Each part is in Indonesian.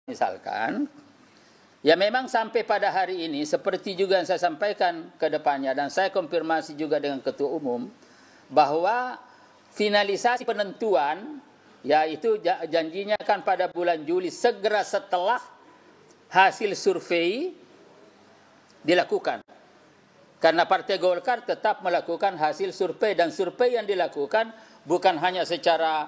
misalkan, ya memang sampai pada hari ini, seperti juga yang saya sampaikan ke depannya, dan saya konfirmasi juga dengan Ketua Umum, bahwa finalisasi penentuan, yaitu janjinya kan pada bulan Juli, segera setelah hasil survei dilakukan. Karena Partai Golkar tetap melakukan hasil survei, dan survei yang dilakukan bukan hanya secara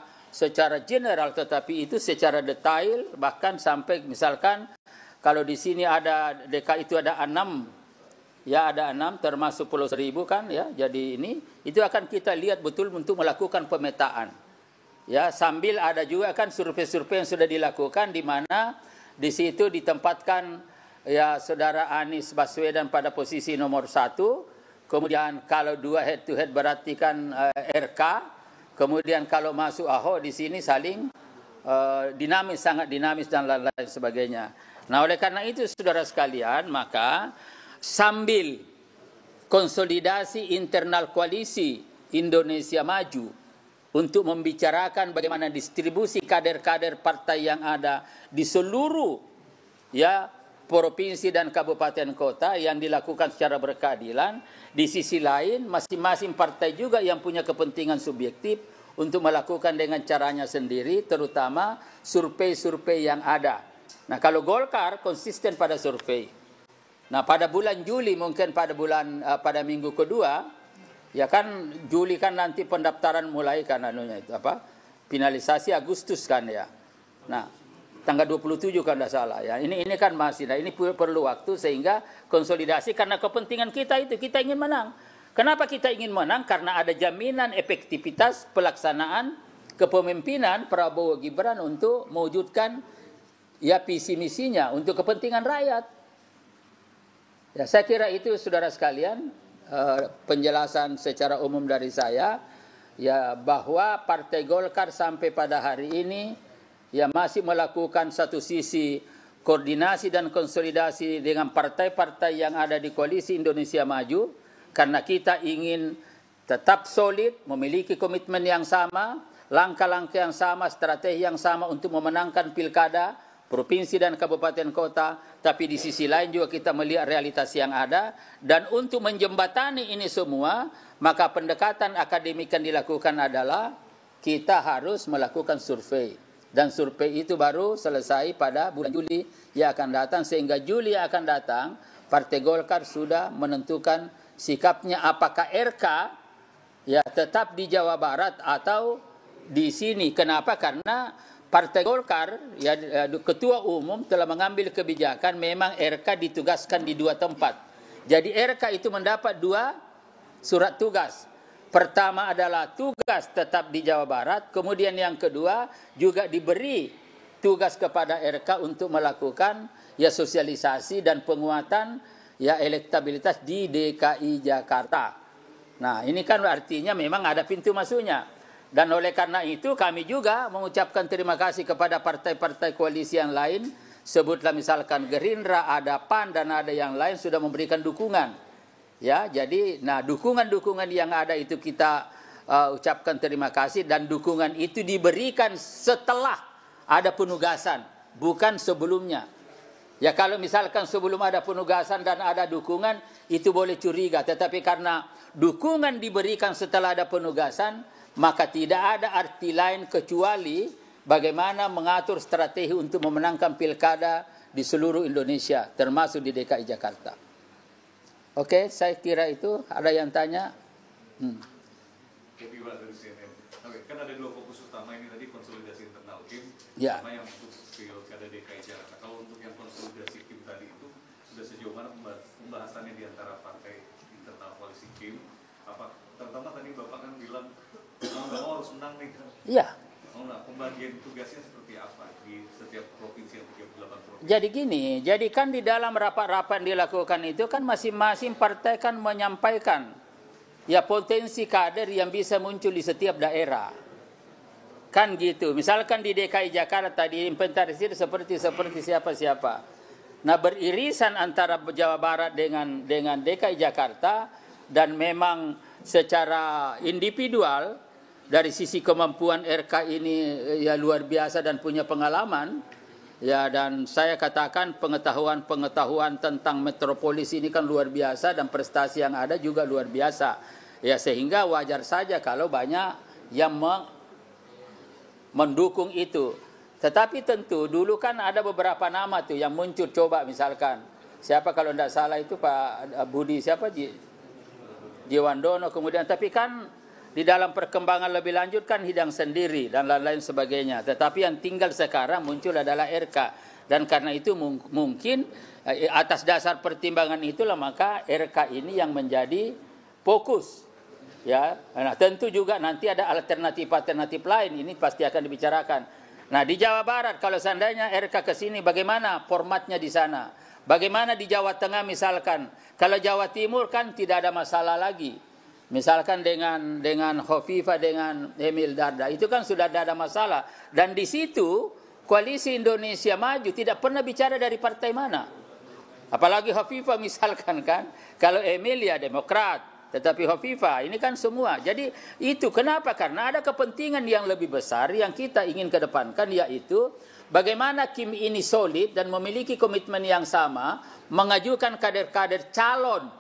general, tetapi itu secara detail, bahkan sampai misalkan kalau di sini ada DKI itu ada 6, ya ada 6 termasuk Pulau Seribu kan ya. Jadi itu akan kita lihat betul untuk melakukan pemetaan. Ya, sambil ada juga kan survei-survei yang sudah dilakukan di mana di situ ditempatkan ya Saudara Anies Baswedan pada posisi nomor 1, kemudian kalau 2 head to head berarti kan RK, kemudian kalau masuk Ahok di sini saling dinamis, sangat dinamis dan lain-lain sebagainya. Nah, oleh karena itu saudara sekalian, maka sambil konsolidasi internal koalisi Indonesia Maju untuk membicarakan bagaimana distribusi kader-kader partai yang ada di seluruh ya provinsi dan kabupaten kota yang dilakukan secara berkeadilan. Di sisi lain, masing-masing partai juga yang punya kepentingan subjektif untuk melakukan dengan caranya sendiri, terutama survei-survei yang ada. Nah, kalau Golkar konsisten pada survei. Nah, pada bulan Juli, mungkin pada minggu kedua, ya kan Juli kan nanti pendaftaran mulai kan finalisasi Agustus kan ya. Nah, tanggal 27 kan tidak salah ya. Ini kan masih, nah ini perlu waktu sehingga konsolidasi karena kepentingan kita itu kita ingin menang. Kenapa kita ingin menang? Karena ada jaminan efektivitas pelaksanaan kepemimpinan Prabowo Gibran untuk mewujudkan ya visi misinya untuk kepentingan rakyat. Ya, saya kira itu saudara sekalian penjelasan secara umum dari saya ya, bahwa Partai Golkar sampai pada hari ini ya masih melakukan satu sisi koordinasi dan konsolidasi dengan partai-partai yang ada di koalisi Indonesia Maju, karena kita ingin tetap solid, memiliki komitmen yang sama, langkah-langkah yang sama, strategi yang sama untuk memenangkan pilkada, provinsi dan kabupaten kota, tapi di sisi lain juga kita melihat realitas yang ada, dan untuk menjembatani ini semua, maka pendekatan akademik yang dilakukan adalah kita harus melakukan survei. Dan survei itu baru selesai pada bulan Juli yang akan datang, sehingga Juli yang akan datang Partai Golkar sudah menentukan sikapnya apakah RK ya tetap di Jawa Barat atau di sini. Kenapa? Karena Partai Golkar ya Ketua Umum telah mengambil kebijakan memang RK ditugaskan di 2 tempat. Jadi RK itu mendapat 2 surat tugas. Pertama adalah tugas tetap di Jawa Barat, kemudian yang kedua juga diberi tugas kepada RK untuk melakukan ya sosialisasi dan penguatan ya elektabilitas di DKI Jakarta. Nah, ini kan artinya memang ada pintu masuknya. Dan oleh karena itu kami juga mengucapkan terima kasih kepada partai-partai koalisi yang lain, sebutlah misalkan Gerindra, ada PAN dan ada yang lain sudah memberikan dukungan. Ya, jadi dukungan-dukungan yang ada itu kita ucapkan terima kasih, dan dukungan itu diberikan setelah ada penugasan, bukan sebelumnya. Ya, kalau misalkan sebelum ada penugasan dan ada dukungan, itu boleh curiga, tetapi karena dukungan diberikan setelah ada penugasan, maka tidak ada arti lain kecuali bagaimana mengatur strategi untuk memenangkan pilkada di seluruh Indonesia, termasuk di DKI Jakarta. Oke, saya kira itu. Ada yang tanya? Oke, kan ada 2 fokus utama ini tadi, konsolidasi internal tim, ya, sama yang untuk pilkada DKI Jakarta. Kalau untuk yang konsolidasi tim tadi itu sudah sejauh mana pembahasannya di antara partai internal koalisi tim? Apa terutama tadi Bapak kan bilang mau harus menang nih kan? Iya. Nah, pembagian tugasnya seperti apa di setiap provinsi yang 38 provinsi? Jadi gini, jadi kan di dalam rapat-rapat yang dilakukan itu kan masing-masing partai kan menyampaikan ya potensi kader yang bisa muncul di setiap daerah. Kan gitu. Misalkan di DKI Jakarta tadi inventarisir seperti siapa-siapa. Nah, beririsan antara Jawa Barat dengan DKI Jakarta, dan memang secara individual dari sisi kemampuan RK ini ya luar biasa dan punya pengalaman, Ya, dan saya katakan pengetahuan tentang metropolis ini kan luar biasa dan prestasi yang ada juga luar biasa. Ya, sehingga wajar saja kalau banyak yang mendukung itu. Tetapi tentu dulu kan ada beberapa nama tuh yang muncul, coba misalkan siapa kalau tidak salah itu Pak Budi siapa Jiwandono, kemudian tapi kan di dalam perkembangan lebih lanjut kan Hidang sendiri dan lain-lain sebagainya. Tetapi yang tinggal sekarang muncul adalah RK, dan karena itu mungkin atas dasar pertimbangan itulah maka RK ini yang menjadi fokus. Ya, nah tentu juga nanti ada alternatif lain, ini pasti akan dibicarakan. Nah, di Jawa Barat kalau seandainya RK ke sini bagaimana formatnya di sana? Bagaimana di Jawa Tengah misalkan? Kalau Jawa Timur kan tidak ada masalah lagi. Misalkan dengan Hovifah dengan Emil Dardak itu kan sudah tidak ada masalah, dan di situ Koalisi Indonesia Maju tidak pernah bicara dari partai mana. Apalagi Hovifah misalkan kan, kalau Emil ya Demokrat. Tetapi Hovifah ini kan semua. Jadi itu kenapa? Karena ada kepentingan yang lebih besar yang kita ingin kedepankan, yaitu bagaimana Kim ini solid dan memiliki komitmen yang sama, mengajukan kader-kader calon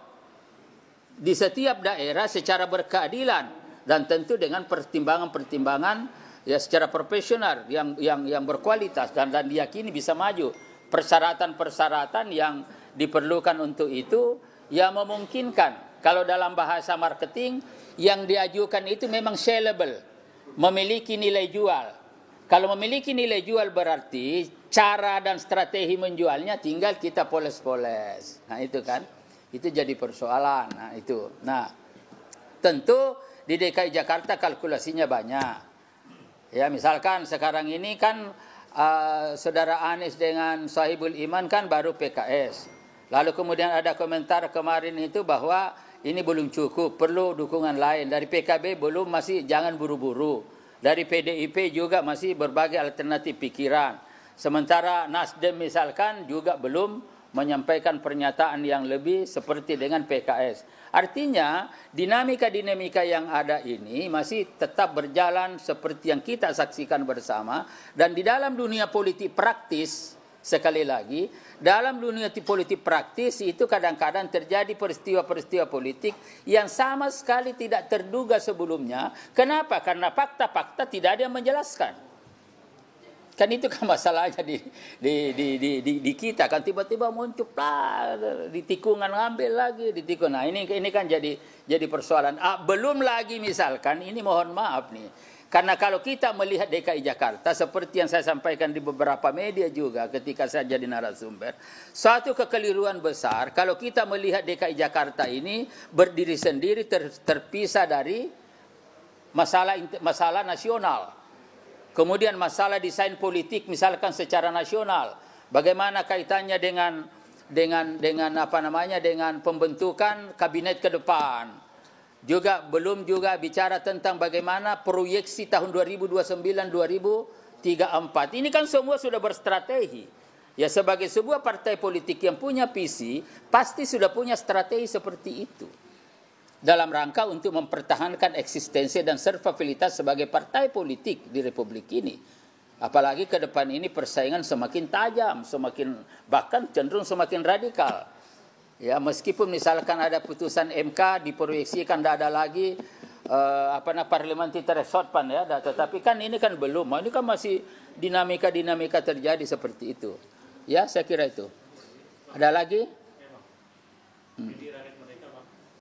di setiap daerah secara berkeadilan dan tentu dengan pertimbangan-pertimbangan ya secara profesional yang berkualitas dan diyakini bisa maju. Persyaratan-persyaratan yang diperlukan untuk itu ya memungkinkan. Kalau dalam bahasa marketing, yang diajukan itu memang sellable, memiliki nilai jual. Kalau memiliki nilai jual berarti cara dan strategi menjualnya tinggal kita poles-poles. Nah itu kan, itu jadi persoalan. Nah itu. Nah tentu di DKI Jakarta kalkulasinya banyak. Ya misalkan sekarang ini kan saudara Anies dengan Sohibul Iman kan baru PKS. Lalu kemudian ada komentar kemarin itu bahwa ini belum cukup, perlu dukungan lain. Dari PKB belum, masih jangan buru-buru. Dari PDIP juga masih berbagai alternatif pikiran. Sementara Nasdem misalkan juga belum menyampaikan pernyataan yang lebih seperti dengan PKS. Artinya dinamika-dinamika yang ada ini masih tetap berjalan seperti yang kita saksikan bersama. Dan di dalam dunia politik praktis, sekali lagi, dalam dunia politik praktis itu kadang-kadang terjadi peristiwa-peristiwa politik yang sama sekali tidak terduga sebelumnya. Kenapa? Karena fakta-fakta tidak ada yang menjelaskan. Kan itu kan masalahnya di kita kan tiba-tiba muncul di tikungan ngambil lagi di tikung. Nah ini kan jadi persoalan. Belum lagi misalkan ini mohon maaf nih. Karena kalau kita melihat DKI Jakarta, seperti yang saya sampaikan di beberapa media juga ketika saya jadi narasumber, suatu kekeliruan besar kalau kita melihat DKI Jakarta ini berdiri sendiri terpisah dari masalah nasional. Kemudian masalah desain politik misalkan secara nasional. Bagaimana kaitannya dengan pembentukan kabinet ke depan. Juga belum juga bicara tentang bagaimana proyeksi tahun 2029-2034. Ini kan semua sudah berstrategi. Ya sebagai sebuah partai politik yang punya visi, pasti sudah punya strategi seperti itu. Dalam rangka untuk mempertahankan eksistensi dan survivalitas sebagai partai politik di Republik ini. Apalagi ke depan ini persaingan semakin tajam, bahkan cenderung semakin radikal. Ya, meskipun misalkan ada putusan MK diproyeksikan tidak ada lagi parliamentary threshold ya, tetapi kan ini kan belum. Ini kan masih dinamika terjadi seperti itu. Ya, saya kira itu. Ada lagi? Jadi rakyat